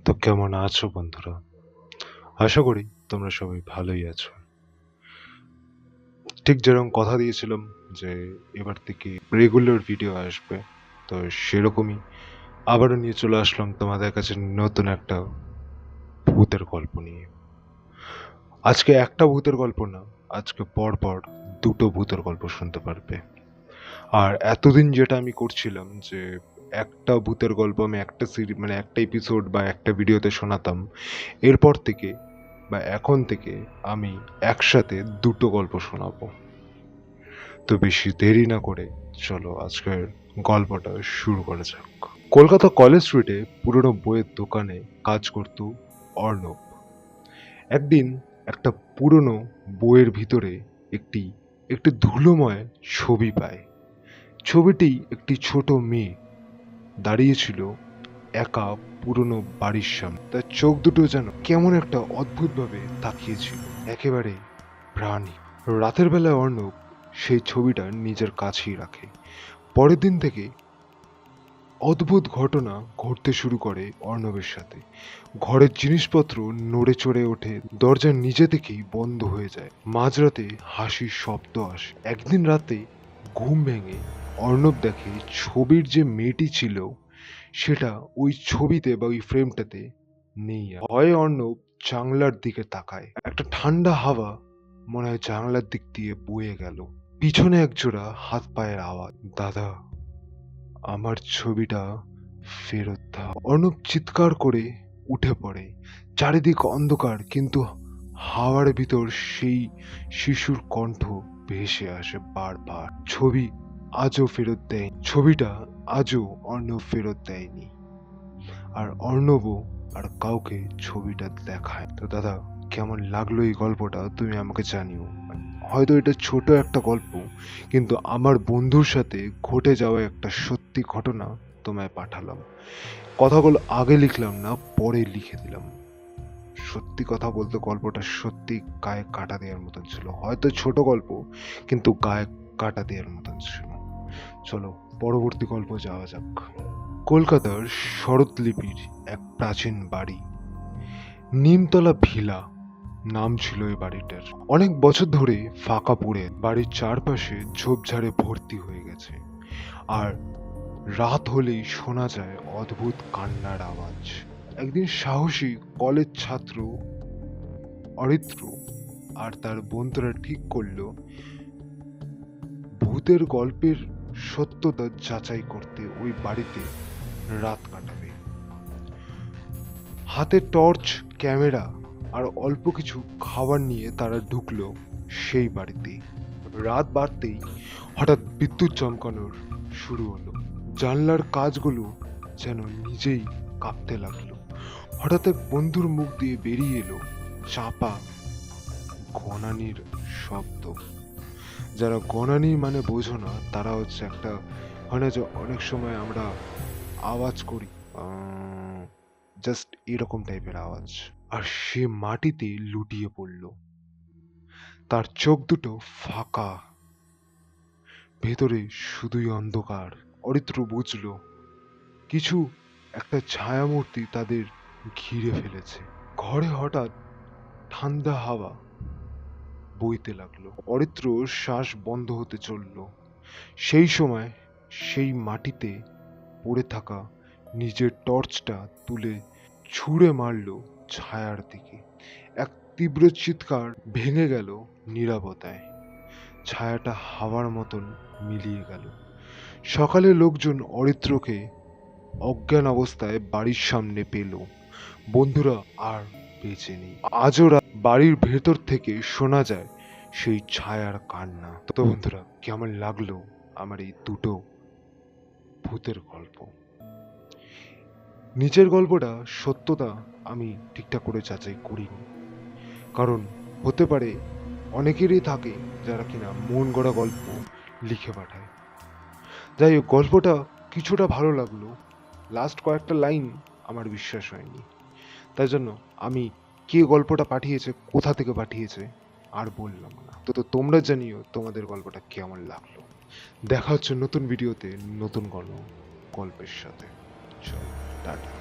তো কেমন আছো বন্ধুরা? আশা করি তোমরা সবাই ভালোই আছো। ঠিক যেরকম কথা দিয়েছিলাম যে এবার থেকে রেগুলার ভিডিও আসবে, তো সেরকমই আবারও নিয়ে চলে আসলাম তোমাদের কাছে নতুন একটা ভূতের গল্প নিয়ে। আজকে একটা ভূতের গল্প না, আজকে পরপর দুটো ভূতের গল্প শুনতে পারবে। আর এতদিন যেটা আমি করছিলাম যে একটা ভূতের গল্প আমি একটা মানে একটা এপিসোড বা একটা ভিডিওতে শোনাতাম, এরপর থেকে বা এখন থেকে আমি একসাথে দুটো গল্প শোনাবো। তো বেশি দেরি না করে চলো আজকের গল্পটা শুরু করা যাক। কলকাতা কলেজ স্ট্রিটে পুরনো বইয়ের দোকানে কাজ করত অর্ণব। একদিন একটা পুরনো বইয়ের ভিতরে একটি একটি ধুলোময় ছবি পায়। ছবিটি একটি ছোট মেয়ে দাঁড়িয়েছিল একা পুরনো বাড়ির সামনে। তার চোখ দুটো যেন কেমন একটা অদ্ভুতভাবে তাকিয়েছিল, একেবারে প্রাণী। রাতের বেলায় অর্ণব সেই ছবিটা নিজের কাছেই রাখে। পরের দিন থেকে অদ্ভুত ঘটনা ঘটতে শুরু করে অর্ণবের সাথে। ঘরের জিনিসপত্র নড়ে চড়ে ওঠে, দরজা নিজে থেকেই বন্ধ হয়ে যায়, মাঝরাতে হাসির শব্দ আসে। একদিন রাতে ঘুম ভেঙে অর্ণব দেখে ছবির যে মেয়েটি ছিল সেটা ওই ছবিতে বা ওই ফ্রেমটাতে নেই। ভয়ে অর্ণব জানলার দিকে তাকায়। একটা ঠান্ডা হাওয়া মনে হয় জানলার দিক দিয়ে বয়ে গেল। পিছনে একজোড়া হাত পায়ের আওয়াজ। দাদা, আমার ছবিটা ফেরত দাও। অর্ণব চিৎকার করে উঠে পড়ে। চারিদিক অন্ধকার, কিন্তু হাওয়ার ভিতর সেই শিশুর কণ্ঠ ভেসে আসে বারবার। ছবি আজও ফেরত দেয়। ছবিটা আজও অর্ণব ফেরত দেয়নি। আর অর্ণবও আর কাউকে ছবিটা দেখায়। তো দাদা, কেমন লাগলো এই গল্পটা তুমি আমাকে জানিও। হয়তো এটা ছোট একটা গল্প, কিন্তু আমার বন্ধুর সাথে ঘটে যাওয়া একটা সত্যি ঘটনা তোমায় পাঠালাম। কথাগুলো আগে লিখলাম না, পরে লিখে দিলাম। সত্যি কথা বলতে গল্পটা সত্যি গায়ে কাটা দেওয়ার মতন ছিল। হয়তো ছোট গল্প, কিন্তু গায়ে কাটা দেওয়ার মতন ছিল। চলো পরবর্তী গল্প যাওয়া যাক। কলকাতার শরৎলিপির এক প্রাচীন বাড়ি, নিমতলা ভিলা নাম ছিল এই বাড়িটার। অনেক বছর ধরে ফাঁকা পড়ে বাড়ির চারপাশে ঝোপঝাড়ে ভর্তি হয়ে গেছে। আর রাত হলেই শোনা যায় অদ্ভুত কান্নার আওয়াজ। একদিন সাহসী কলেজ ছাত্র অরিত্র আর তার বন্ধুরা ঠিক করলো ভূতের গল্পের সত্যতা যাচাই করতে ওই বাড়িতে রাত কাটাবে। হাতে টর্চ, ক্যামেরা আর অল্প কিছু খাবার নিয়ে তারা ঢুকলো সেই বাড়িতে। রাত বাড়তেই হঠাৎ বিদ্যুৎ চমকানোর শুরু হলো। জানলার কাঁচগুলো যেন নিজেই কাঁপতে লাগলো। হঠাৎ এক বন্ধুর মুখ দিয়ে বেরিয়ে এলো চাপা গনানির শব্দ। যারা গনানি মানে বোঝো না, তারা হচ্ছে একটা, হয় না যে অনেক সময় আমরা আওয়াজ করি, জাস্ট এরকম টাইপের আওয়াজ। আর সে মাটিতে লুটিয়ে পড়ল। তার চোখ দুটো ফাঁকা, ভেতরে শুধুই অন্ধকার। অরিত্র বুঝল কিছু একটা ছায়ামূর্তি তাদের ঘিরে ফেলেছে। ঘরে হঠাৎ ঠান্ডা হাওয়া বইতে লাগলো। অরিত্র শ্বাস বন্ধ হতে চলল। সেই সময় সেই মাটিতে পড়ে থাকা নিজের টর্চটা তুলে ছুঁড়ে মারল ছায়ার দিকে। এক তীব্র চিৎকার ভেঙে গেল নীরবতায়। ছায়াটা হাওয়ার মতন মিলিয়ে গেল। সকালে লোকজন অরিত্রকে অজ্ঞান অবস্থায় বাড়ির সামনে পেল। বন্ধুরা আর বেঁচে নেই। আজও বাড়ির ভেতর থেকে শোনা যায় সেই ছায়ার কান্না। তো বন্ধুরা, কেমন লাগলো আমার এই দুটো ভূতের গল্প? নিচের গল্পটা সত্যতা আমি ঠিকঠাক করে যাচাই করিনি, কারণ হতে পারে অনেকেরই থাকে যারা কিনা মন গড়া গল্প লিখে পাঠায়। যাই হোক, গল্পটা কিছুটা ভালো লাগলো। লাস্ট কয়েকটা লাইন আমার বিশ্বাস হয়নি, তাই জন্য আমি কে গল্পটা পাঠিয়েছে, কোথা থেকে পাঠিয়েছে আর বললাম না। তো তোমরা জানিও তোমাদের গল্পটা কেমন লাগলো। দেখা হচ্ছে নতুন ভিডিওতে নতুন গল্পের সাথে। চলো টাটা।